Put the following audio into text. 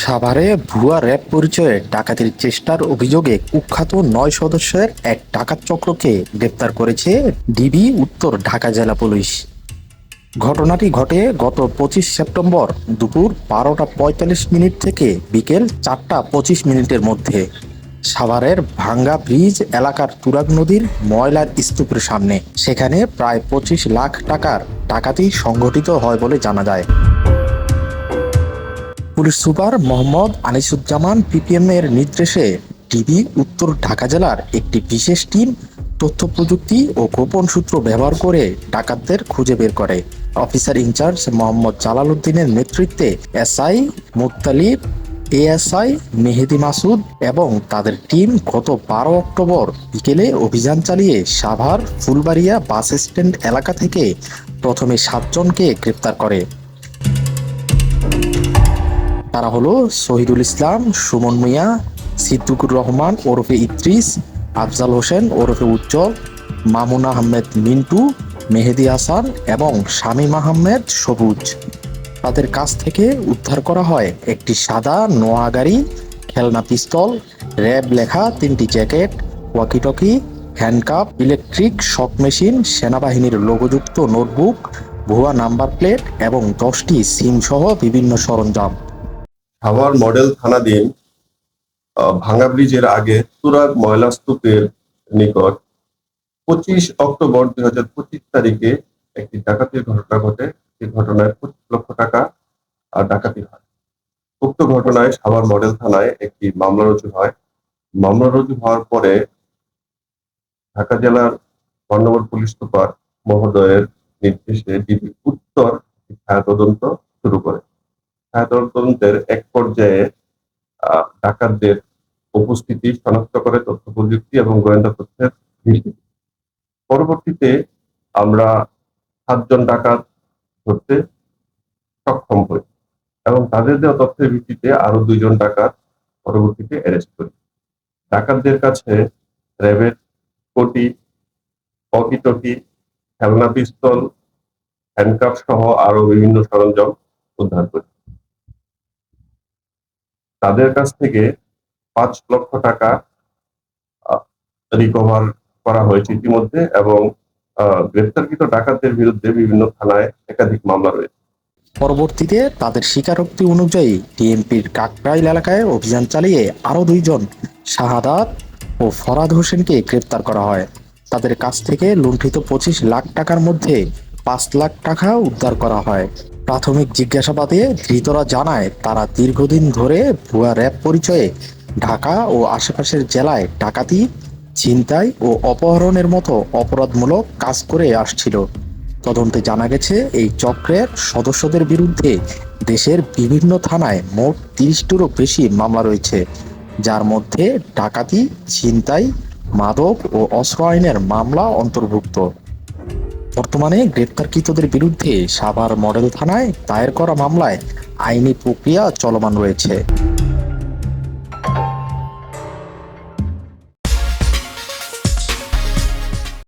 সাভারে ভুয়া র্যাব পরিচয়ে ডাকাতির চেষ্টার অভিযোগে কুখ্যাত ৯ সদস্যের এক ডাকাত চক্রকে গ্রেপ্তার করেছে ডিবি উত্তর ঢাকা জেলা পুলিশ। ঘটনাটি ঘটে গত ২৫ সেপ্টেম্বর দুপুর ১২টা ৪৫ মিনিট থেকে বিকেল ৪টা ২৫ মিনিটের মধ্যে সাভারের ভাঙ্গা ব্রিজ এলাকার তুরাগ নদীর ময়লার স্তূপের সামনে। সেখানে প্রায় ২৫ লাখ টাকার ডাকাতি সংঘটিত হয় বলে জানা যায়। Police super Mohammad Anisuzzaman PPM এর নির্দেশে ডিবি উত্তর ঢাকা জেলার একটি বিশেষ টিম তথ্য প্রযুক্তি ও গোপন সূত্র ব্যবহার করে ডাকাতদের খুঁজে বের করে। অফিসার ইনচার্জ মোহাম্মদ জালাল উদ্দিনের নেতৃত্বে এসআই মুত্তালিব, এএসআই মেহেদি মাসুদ এবং তাদের টিম গত ১২ অক্টোবর বিকেলে অভিযান চালিয়ে সাভার ফুলবাড়িয়া বাস স্ট্যান্ড এলাকা থেকে প্রথমে ৭ জনকে গ্রেপ্তার করে। তারা হলো শহীদুল ইসলাম, সুমন মিয়া, সিদ্দিকুর রহমান ওরফে ইদ্রিস, আফজাল হোসেন ওরফে উজ্জ্বল, মামুন আহমেদ মিন্টু, মেহেদি হাসান এবং শামীম আহমেদ সবুজ। তাদের কাছ থেকে উদ্ধার করা হয় একটি সাদা নোয়া গাড়ি, খেলনা পিস্তল, র্যাব লেখা ৩টি jacket, walkie talkie, handcuff, electric shock machine, সেনাবাহিনীর লোগোযুক্ত নোটবুক, ভুয়া নাম্বার প্লেট এবং ১০টি সিম সহ বিভিন্ন সরঞ্জাম। সাভার মডেল থানাধীন ভাঙ্গা ব্রিজের আগে তুরাগ ময়লা স্তূপের নিকট ২৫ অক্টোবর ২০২৫ তারিখে একটি ডাকাতির ঘটনা ঘটে। এই ঘটনায় ২৫ লক্ষ টাকা ডাকাতি হয়। উক্ত ঘটনায় সাভার মডেল থানায় একটি মামলা রুজু হয়। মামলা রুজু হওয়ার পরে ঢাকা জেলার মহানগর পুলিশ সুপার মহোদয়ের নির্দেশে ডিবি উত্তর ছায়া তদন্ত শুরু করে। ছায়া তদন্তের এক পর্যায়ে ডাকাতদের উপস্থিতি শনাক্ত করে তথ্য প্রযুক্তি এবং গোয়েন্দা তথ্যের ভিত্তিতে। পরবর্তীতে আমরা ৭ জন ডাকাত ধরতে সক্ষম হই এবং তাদের দেওয়া তথ্যের ভিত্তিতে আরো ২ জন ডাকাত পরবর্তীতে অ্যারেস্ট করি। ডাকাতদের কাছে র্যাবের কোটি, ওয়াকিটকি, খেলনা পিস্তল, হ্যান্ডকাপ সহ আরো বিভিন্ন সরঞ্জাম উদ্ধার করি। তাদের কাছ থেকে ৫ লক্ষ টাকা রিকভার করা হয়েছে ইতিমধ্যে এবং গ্রেপ্তারকৃত ডাকাতদের বিরুদ্ধে বিভিন্ন থানায় একাধিক মামলা রয়েছে। পরবর্তীতে তাদের স্বীকারোক্তি অনুযায়ী ডিএমপির কাকরাইল এলাকায় অভিযান চালিয়ে আরও ২ জন শাহাদাত ও ফরাদ হোসেনকে গ্রেপ্তার করা হয়। তাদের কাছ থেকে লুণ্ঠিত ২৫ লাখ টাকার মধ্যে ৫ লাখ টাকা উদ্ধার করা হয়। প্রাথমিক জিজ্ঞাসাবাদে ধৃতরা জানায় তারা দীর্ঘদিন ধরে ভুয়া র্যাব পরিচয়ে ঢাকা ও আশেপাশের জেলায় ডাকাতি, ছিনতাই ও অপহরণের মতো অপরাধমূলক কাজ করে আসছিল। তদন্তে জানা গেছে এই চক্রের সদস্যদের বিরুদ্ধে দেশের বিভিন্ন থানায় মোট ৩০টিরও বেশি মামলা রয়েছে, যার মধ্যে ডাকাতি, ছিনতাই, মাদক ও অস্ত্র আইনের মামলা অন্তর্ভুক্ত। বর্তমানে গ্রেপ্তারকৃতদের বিরুদ্ধে সাভার মডেল থানায় দায়ের করা মামলায় আইনি প্রক্রিয়া চলমান রয়েছে।